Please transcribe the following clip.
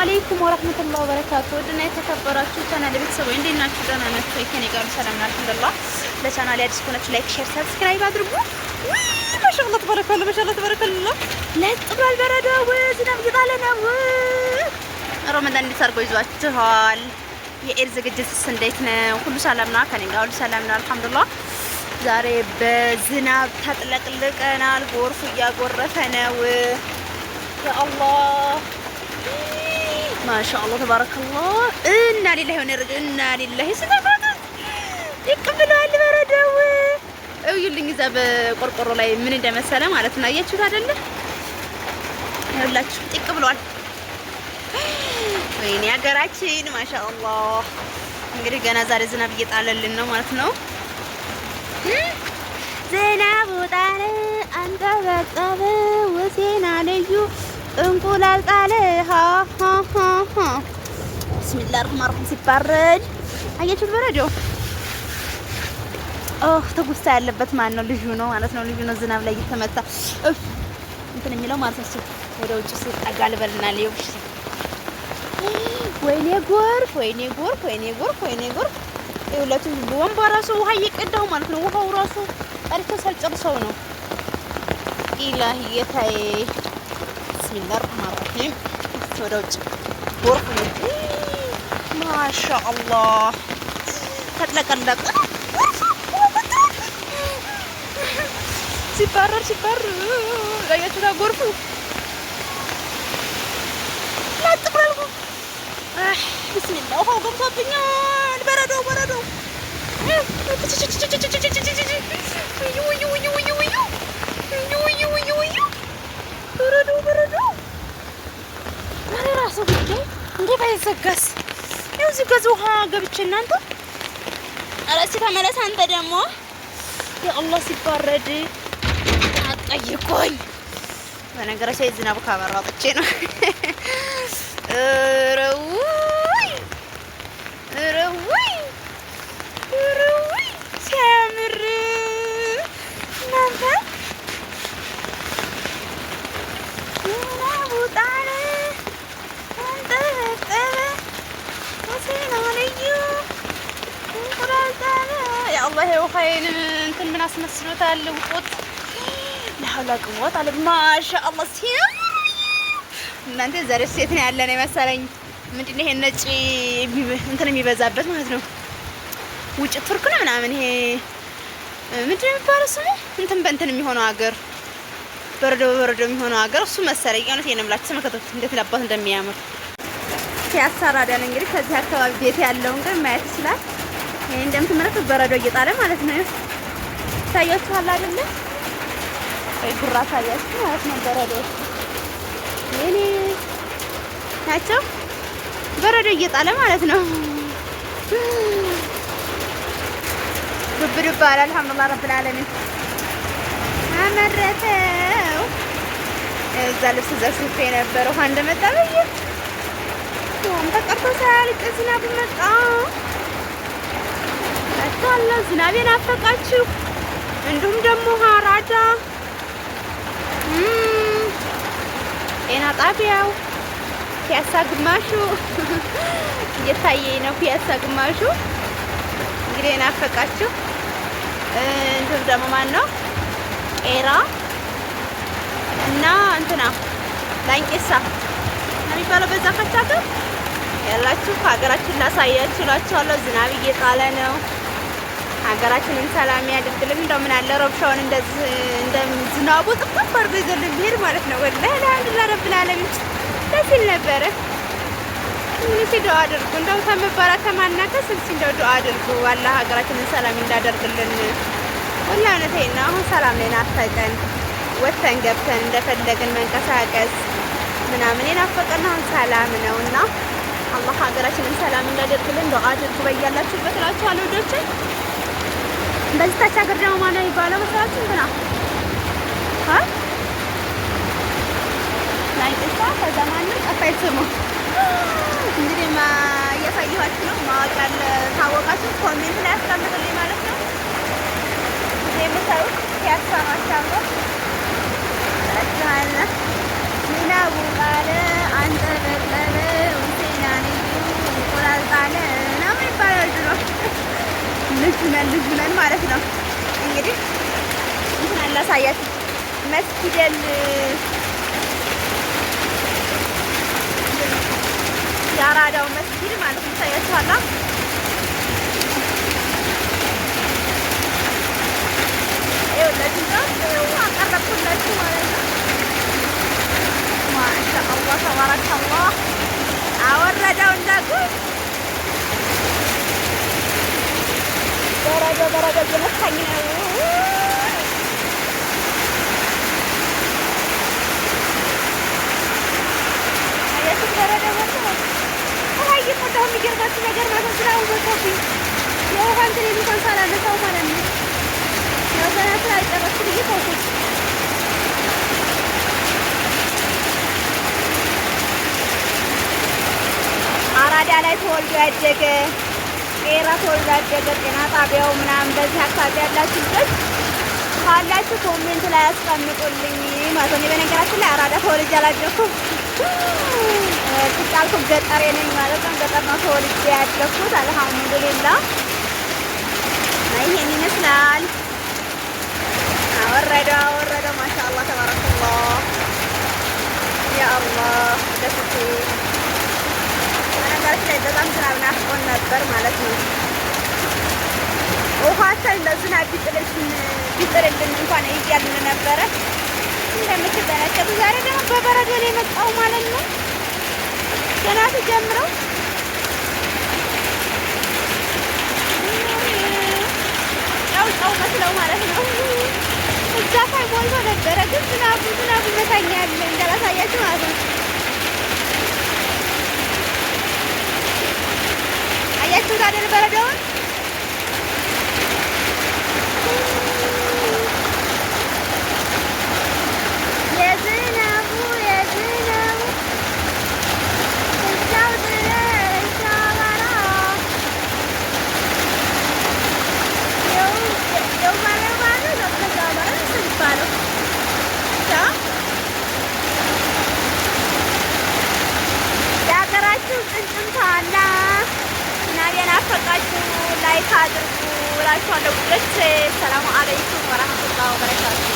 አለይኩም ወራህመቱላሂ ወበረካቱ። ወድና የተከበራችሁ ቻናል ቤተሰቦች እንዴት ናችሁ? ደህና ናችሁ? ከኔ ጋር ሰላም ነው አልሐምዱሊላህ። ለቻናሌ አዲስ ከሆናችሁ ላይክ፣ ሼር፣ ሰብስክራይብ አድርጉ። ማሻአላህ ተባረከላህ፣ ማሻአላህ ተባረከላህ። ለጥ ብሏል በረዶው፣ ዝናብ እየጣለ ነው። ረመዳን እንዴት አድርጎ ይዟችኋል? የኢድ ዝግጅትስ እንዴት ነው? ሁሉ ሰላም ነው? ከኔ ጋር ሁሉ ሰላም ነው አልሐምዱሊላህ። ዛሬ በዝናብ ተጥለቅልቀናል። ጎርፉ እያጎረፈ ነው። ያ አላህ ማሻአላህ ተባረከላህ። እና ሊላሂ እና ሊላሂ ስናፋት ይቀበላል በረዶው። እዩልኝ እዛ በቆርቆሮ ላይ ምን እንደመሰለ ማለት ነው። አያችሁት አይደለ? ይኸውላችሁ ጥቅ ብሏል። ወይኔ ሀገራችን ማሻአላህ። እንግዲህ ገና ዛሬ ዝናብ እየጣለልን ነው ማለት ነው። ዝናቡ ጣለ አንጠበጠበ ወሴና ልዩ እንቁላል ጣለ ቢስሚላህ ረህማን ረሂም። ሲባረድ አያችሁት በረዶ። ተጉስታ ያለበት ማን ነው? ልጁ ነው ማለት ነው። ልጁ ነው ዝናብ ላይ እየተመታ እንትን የሚለው ማለት ነው። ወደ ውጭ ሲጠጋ ልበልና ሊውሽ ወይኔ ጎርፍ፣ ወይኔ ጎርፍ፣ ወይኔ ጎርፍ፣ ወይኔ ጎርፍ። ይኸውላችሁ ወንባ ራሱ ውሃ እየቀዳሁ ማለት ነው። ውሃው ራሱ ጠርቶ ሳልጨርሰው ነው። ኢላሂ ጌታዬ ቢስሚላህ ረህማን ረሂም። ወደ ውጭ ጎርፍ ነው። ማሻአላህ ተጥለቀለቀ። ሲባረር ያያችሁታ ጎርፉ ለጥ ብሏል። ቢስሚላህ ውሃው ገብቶብኛል። በረዶ በረዶ በረዶ ራሱ ጉዳይ እንዴት አይዘጋስ? ይኸው እዚህ ጋር ውሃ ገብቼ እናንተ ኧረ እስኪ ተመለስ አንተ ደግሞ የአላህ ሲባረድ አትጠይቁኝ። በነገራችን ላይ ዝናቡ ካበራ ወጥቼ ነው። ኧረ ውይ ኧረ ውይ ኧረ ውይ ሲያምር እናንተ ዝናቡ ጣለ አንጠበጠበ ወሴና ልዩ እንቁላል ጣለ። ያ አላህ የውሃዬን እንትን ምን አስመስሎታል? ውጦት ለሐውላ ቅወት አለ ማሻአላህ ሲያምር እናንተ ዛሬ ሴት ነው ያለነው መሰለኝ። ምንድነው ይሄ ነጭ እንትን የሚበዛበት ማለት ነው። ውጭ ቱርክ ነው ምናምን ይሄ ምንድነው የሚባለው ስሙ? እንትን በእንትን የሚሆነው ሀገር በረዶ በረዶ የሚሆነው ሀገር እሱ መሰለኝ። እውነት የነምላችሁ ተመከቱት እንዴት ለባት እንደሚያምር ሲያሳራዳን። እንግዲህ ከዚህ አካባቢ ቤት ያለውን ግን ማየት ይችላል። ይሄ እንደምትመለከቱት በረዶ እየጣለ ማለት ነው። ታያችኋል አይደለ? ወይ ጉራ ታያችሁ ማለት ነው። በረዶ የኔ ናቸው። በረዶ እየጣለ ማለት ነው። ዱብ ዱብ አለ። አልሐምዱሊላህ ረብል ዓለሚን አመረተው። እዛ ልብስ ዘስፌ ነበር ውሃ እንደመጣ በየ ተቀርቶ ሳያልቅ ዝናብ መጣ። አታላ ዝናቤን አፈቃችሁ። እንዲሁም ደግሞ ሀራዳ ጤና ጣቢያው ፒያሳ ግማሹ እየታየኝ ነው። ፒያሳ ግማሹ እንግዲህ ናፈቃችሁ። እንትን ደግሞ ማን ነው ቄራ እና እንትና ላንቄሳ የሚባለው በዛ ከቻከ ያላችሁ ሀገራችን ላሳያችሁ እላችኋለሁ። ዝናብ እየጣለ ነው። ሀገራችንን ሰላም ያድርግልን። እንደው ምን አለ ረብሻውን እንደዚህ ዝናቡ ጥፍጥፍ አድርጎ ይዘልን ቢሄድ ማለት ነው። ወላሂ አልሐምዱሊላህ ረብል ዓለሚን ደስ ይል ነበረ። እስኪ ዱአ አድርጉ። እንደው ተመባራት ተማናከስ እስኪ እንደው ዱአ አድርጉ። አላህ ሀገራችንን ሰላም እንዳደርግልን። ወላሂ እውነቴን ነው። አሁን ሰላም ላይ ናፈቀን። ወተን ገብተን እንደፈለግን መንቀሳቀስ ምናምን የናፈቀን አሁን ሰላም ነውና አላህ ሀገራችንን ሰላም እንዳደርግልን ዱአ አድርጉ በያላችሁበት እላችኋለሁ ወዶቼ። እንደዚህ ታቻገር ደግሞ ማነው የሚባለው መሰላችሁ? እንትና ላይጥፋ ከዘማን ጠፋይ ስሙ። እንግዲህ እያሳየኋችሁ ነው። ማወቅ ያለ ታወቃችሁ ኮሜንት ላይ አስቀምጡልኝ ማለት ነው። እዚህ የምታዩት ፒያሳ ማሻአላህ ዝናቡ ጣለ አንጠበጠበ ልጅ ብለን ማለት ነው። እንግዲህ እንትን አላሳያችሁ መስጊደል የአራዳው መስጊድ ማለት ነው። ታያችኋላ አቀረብኩላችሁ ማለት ነው። ማሻአላህ ተባረከላህ። አወረደው እንዳጉ በረዶ እየመታኝ ነው። አያችሁ በረዶ እየሞላሁ የሚገርማችሁ ነገር ማለት ነው። ዝናቡ መጥቶብኝ የውሃ እንትን የሚሆን ሳላነሳው ማለት ነው። ያው ገና ስላልጨረስኩ ብዬ ተውኩት። አራዳ ላይ ተወልዶ ያደገ ቄራ ተወልዶ ያደገ ጤና ጣቢያው ምናምን በዚህ አካባቢ ያላችሁ ልጆች ካላችሁ ኮሜንት ላይ አስቀምጡልኝ ማለት ነው። በነገራችን ላይ አራዳ ተወልጄ አላደኩም። ቁጣልኩ ገጠሬ ነኝ ማለት ነው። ገጠር ነው ተወልጄ ያደኩት። አልሐምዱሊላህ ይሄን ይመስላል። አወረደው ማሻአላህ ተባረከላህ። ያ አላህ ደስቲ በነገራችን ላይ በጣም ዝናብ ናፍቆን ነበር ማለት ነው። ውሃችን ለዝናብ ቢጥልልን እንኳን እያልን ነበረ። እንደምትመለከቱ ዛሬ ደግሞ በበረዶ ነው የመጣው ማለት ነው። ገና ሲጀምረው ጨው መስለው ማለት ነው። እዛ ላይ ሞልቶ ነበረ፣ ግን ዝናቡ ይመታኛል እንዳላሳያችሁ ማለት ነው። አያችሁት አይደል በረዶውን? ጭምጭምታና ናቢያን አፈቃችሁ ላይክ አድርጉ እላችኋለሁ። ሰላሙ አለይኩም ወራህመቱላሂ ወበረካቱ።